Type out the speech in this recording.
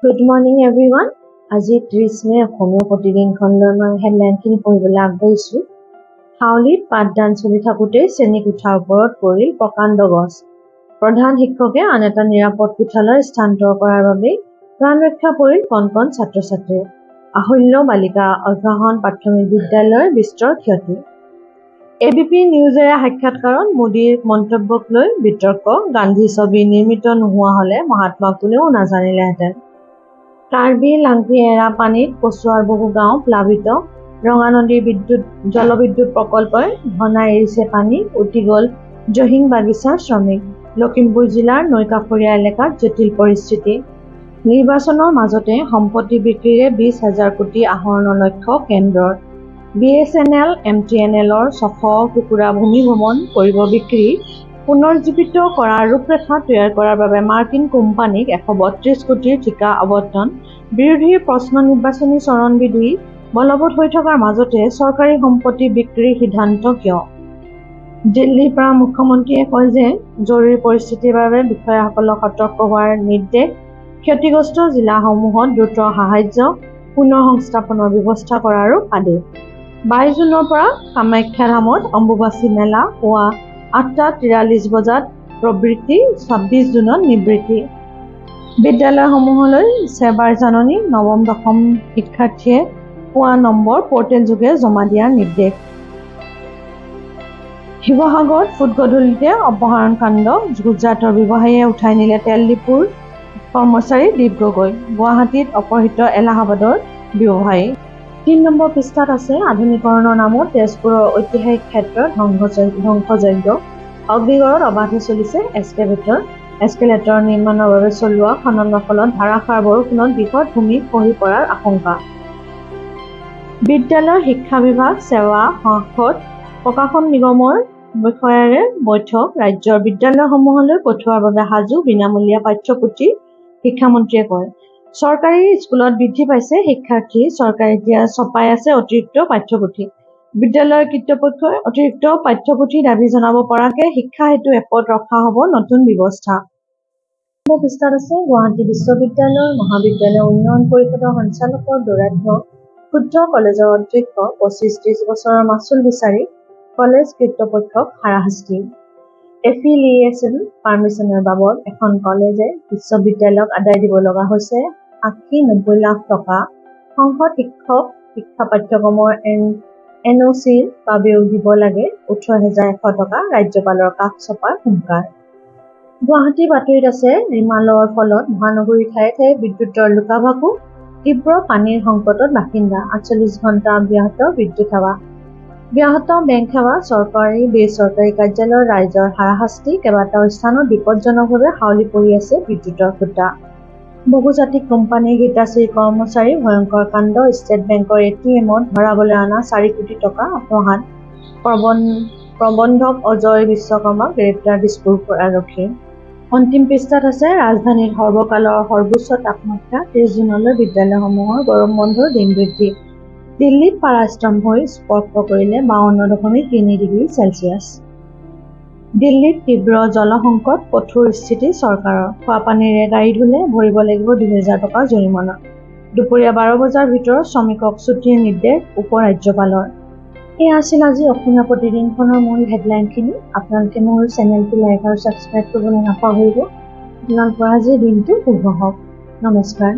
Good morning everyone. আজি 30 মে অসমীয়া প্ৰতিদিন খণ্ডৰ হেডলাইনখিনি পঢ়িবলৈ আগবাঢ়িছোঁ। হাউলীত পাঠদান চলি থাকোঁতেই শ্ৰেণীকোঠাৰ ওপৰত পৰিল প্ৰকাণ্ড গছ। প্ৰধান শিক্ষকে আন এটা নিৰাপদ কোঠালৈ স্থানান্তৰ কৰাৰ বাবেই প্ৰাণ ৰক্ষা পৰিল কণ কণ ছাত্ৰ-ছাত্ৰীৰ। আহল্য বালিকা অভ্যাসন প্ৰাথমিক বিদ্যালয়ৰ বিস্তৰ ক্ষতি। এবিপি নিউজেৰে সাক্ষাৎকাৰত মোদীৰ মন্তব্যক লৈ বিতৰ্ক। গান্ধী ছবি নিৰ্মিত নোহোৱা হ'লে মহাত্মাক কোনেও নাজানিলেহেঁতেন। কাৰ্বি লাংকি এৰা পানীত কচুৱাৰ বহু গাঁও প্লাবিত। ৰঙা নদীৰ জলবিদ্যুৎ প্ৰকল্পই ঘনাই এৰিছে পানী, উটি গ'ল জহিং বাগিচাৰ শ্ৰমিক। লখিমপুৰ জিলাৰ নৈকাষৰীয়া এলেকাত জটিল পৰিস্থিতি। নিৰ্বাচনৰ মাজতে সম্পত্তি বিক্ৰীৰে 20,000 কোটি আহৰণৰ লক্ষ্য কেন্দ্ৰৰ। BSNL MTNLৰ 600 টুকুৰা ভূমি ভ্ৰমণ কৰিব বিক্ৰী। পুনৰুজ্জীৱিত কৰাৰ ৰূপৰেখা তৈয়াৰ কৰাৰ বাবে মাৰ্কিন কোম্পানীক 132 কোটিৰ ঠিকা আবণ্টন। বিৰোধীৰ প্ৰশ্ন নিৰ্বাচনী চৰণবিধি বলৱৎ হৈ থকাৰ মাজতে চৰকাৰী সম্পত্তি বিক্ৰীৰ সিদ্ধান্ত কিয়? দিল্লীৰ পৰা মুখ্যমন্ত্ৰীয়ে কয় যে জৰুৰী পৰিস্থিতিৰ বাবে বিষয়াসকলক সতৰ্ক হোৱাৰ নিৰ্দেশ। ক্ষতিগ্ৰস্ত জিলাসমূহত দ্ৰুত সাহায্য, পুনৰ সংস্থাপনৰ ব্যৱস্থা কৰাৰো আদেশ। 22 জুনৰ পৰা কামাখ্যা ধামত অম্বুবাচী মেলা পুৱা 8:43 বজাত প্ৰবৃত্তি, 26 জুনত নিবৃত্তি। বিদ্যালয়সমূহলৈ সেৱাৰ জাননী। নৱম-দশম শিক্ষাৰ্থীয়ে পোৱা নম্বৰ পৰ্টেলযোগে জমা দিয়াৰ নিৰ্দেশ। শিৱসাগৰত ফুটগধূলিতে অপহৰণ কাণ্ড। গুজৰাটৰ ব্যৱসায়ীয়ে উঠাই নিলে তেল ডিপোৰ কৰ্মচাৰী দীপ গগৈ। গুৱাহাটীত অপহৃত এলাহাবাদৰ ব্যৱসায়ী। 3 নম্বৰ পৃষ্ঠাত আছে আধুনিকৰণৰ নামত তেজপুৰৰ ঐতিহাসিক ক্ষেত্ৰ ধ্বংসযজ্ঞ। অগ্নিগড়ত অবাধে চলিছে এস্কেলেটৰ নিৰ্মাণৰ বাবে চলোৱা খননৰ ফলত ধাৰাসাৰ বৰষুণত বৃহৎ ভূমি খহি পৰাৰ আশংকা। বিদ্যালয় শিক্ষা বিভাগ সেৱা হ্ৰাসত প্ৰকাশন নিগমৰ বিষয়াৰে বৈঠক। ৰাজ্যৰ বিদ্যালয়সমূহলৈ পঠোৱাৰ বাবে সাজু বিনামূলীয়া পাঠ্যপুথি, শিক্ষামন্ত্ৰীয়ে কয়। চৰকাৰী স্কুলত বৃদ্ধি পাইছে শিক্ষাৰ্থী। চৰকাৰে এতিয়া ছপাই আছে অতিৰিক্ত পাঠ্যপুথি। বিদ্যালয়ৰ কৰ্তৃপক্ষই অতিৰিক্ত পাঠ্যপুথিৰ দাবী জনাব পৰাকৈ শিক্ষা সেতু এপত ৰখা হ'ব নতুন ব্যৱস্থা। পৃষ্ঠাত আছে গুৱাহাটী বিশ্ববিদ্যালয় মহাবিদ্যালয় উন্নয়ন পৰিষদৰ সঞ্চালকৰ দৌৰাঢ্য। ক্ষুব্ধ কলেজৰ অধ্যক্ষ। 25-30 বছৰৰ মাচুল বিচাৰি কলেজ কৰ্তৃপক্ষক হাৰাশাস্তি। এফিলিয়েশ্যন পাৰ্মিচনৰ বাবদ এখন কলেজে বিশ্ববিদ্যালয়ক আদায় দিব লগা হৈছে 80-90 লাখ টকা। সংসদ শিক্ষা পাঠ্যক্ৰমৰ NOCৰ বাবেও দিব লাগে 18,100 টকা। ৰাজ্যপালৰ কাষ চপাৰ হুংকাৰ। গুৱাহাটী বাতৰিত আছে ৰিমালৰ ফলত মহানগৰীৰ ঠায়ে ঠায়ে বিদ্যুৎৰ লুকা-ভাকু। তীব্ৰ পানীৰ সংকটত বাসিন্দা। 48 ঘণ্টা ব্যাহত বিদ্যুৎ সেৱা। ব্যাহত বেংক সেৱা। চৰকাৰী বেচৰকাৰী কাৰ্যালয়ৰ ৰাইজৰ হাৰাশাস্তি। কেইবাটাও স্থানত বিপদজনকভাৱে হাউলি পৰি আছে বিদ্যুৎৰ খুঁটা। বহুজাতিক কোম্পানীৰ গীতাশ্ৰী কৰ্মচাৰী ভয়ংকৰ কাণ্ড। ষ্টেট বেংকৰ ATMত ভৰাবলৈ অনা 4 কোটি টকা আত্মসাৎ। প্ৰবন্ধক অজয় বিশ্বকৰ্মাক গ্ৰেপ্তাৰ দিছপুৰ আৰক্ষীৰ। অন্তিম পৃষ্ঠাত আছে ৰাজধানীত সৰ্বকালৰ সৰ্বোচ্চ তাপমাত্ৰা। 30 জুনলৈ বিদ্যালয়সমূহৰ গৰম বন্ধৰ দিন বৃদ্ধি। দিল্লীত পাৰা স্তম্ভই স্পৰ্শ কৰিলে 52.3 ডিগ্ৰী চেলছিয়াছ। দিল্লীত তীব্ৰ জলসংকট, কঠোৰ স্থিতি চৰকাৰৰ। খোৱাপানীৰে গাড়ী ধুলে ভৰিব লাগিব 2,000 টকা জৰিমনা। দুপৰীয়া 12 বজাৰ ভিতৰত শ্ৰমিকক ছুটিৰ নিৰ্দেশ উপ-ৰাজ্যপালৰ। এয়া আছিল আজি অসমীয়া প্ৰতিদিনখনৰ মূল হেডলাইনখিনি। আপোনালোকে মোৰ চেনেলটো লাইক আৰু ছাবস্ক্ৰাইব কৰিবলৈ নাপাহৰিব। আপোনালোকৰ আজিৰ দিনটো শুভ হওক। নমস্কাৰ।